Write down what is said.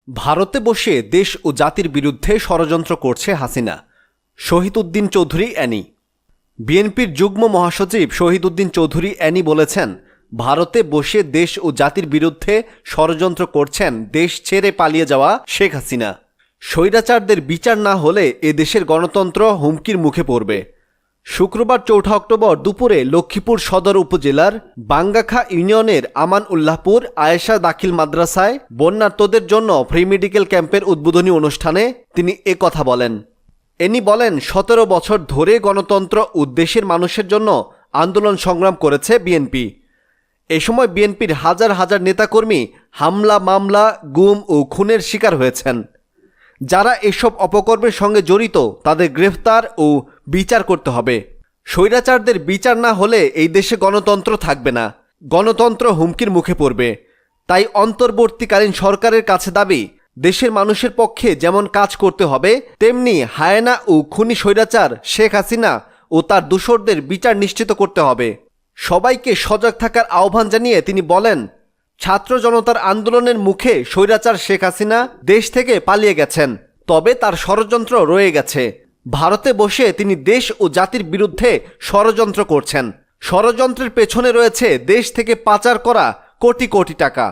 ভারতে বসে দেশ ও জাতির বিরুদ্ধে ষড়যন্ত্র করছে হাসিনা। শহীদ উদ্দিন চৌধুরী অ্যানি। বিএনপির যুগ্ম মহাসচিব শহীদ উদ্দিন চৌধুরী অ্যানি বলেছেন, ভারতে বসে দেশ ও জাতির বিরুদ্ধে ষড়যন্ত্র করছেন দেশ ছেড়ে পালিয়ে যাওয়া শেখ হাসিনা। স্বৈরাচারদের বিচার না হলে এ দেশের গণতন্ত্র হুমকির মুখে পড়বে। শুক্রবার ৪ অক্টোবর দুপুরে লক্ষ্মীপুর সদর উপজেলার বাঙ্গাখা ইউনিয়নের আমান উল্লাহপুর আয়েশা দাখিল মাদ্রাসায় বন্যার্তদের জন্য ফ্রি মেডিকেল ক্যাম্পের উদ্বোধনী অনুষ্ঠানে তিনি কথা বলেন। এনি বলেন, ১৭ বছর ধরে গণতন্ত্র ও দেশের মানুষের জন্য আন্দোলন সংগ্রাম করেছে বিএনপি। এ সময় বিএনপির হাজার হাজার নেতাকর্মী হামলা, মামলা, গুম ও খুনের শিকার হয়েছেন। যারা এসব অপকর্মের সঙ্গে জড়িত তাদের গ্রেফতার ও বিচার করতে হবে। স্বৈরাচারদের বিচার না হলে এই দেশে গণতন্ত্র থাকবে না, গণতন্ত্র হুমকির মুখে পড়বে। তাই অন্তর্বর্তীকালীন সরকারের কাছে দাবি, দেশের মানুষের পক্ষে যেমন কাজ করতে হবে, তেমনি হায়েনা ও খুনি স্বৈরাচার শেখ হাসিনা ও তার দোসরদের বিচার নিশ্চিত করতে হবে। সবাইকে সজাগ থাকার আহ্বান জানিয়ে তিনি বলেন, ছাত্র জনতার আন্দোলনের মুখে স্বৈরাচার শেখ হাসিনা দেশ থেকে পালিয়ে গেছেন, তবে তার ষড়যন্ত্র রয়ে গেছে। ভারতে বসে তিনি দেশ ও জাতির বিরুদ্ধে ষড়যন্ত্র করছেন। ষড়যন্ত্রের পেছনে রয়েছে দেশ থেকে পাচার করা কোটি কোটি টাকা।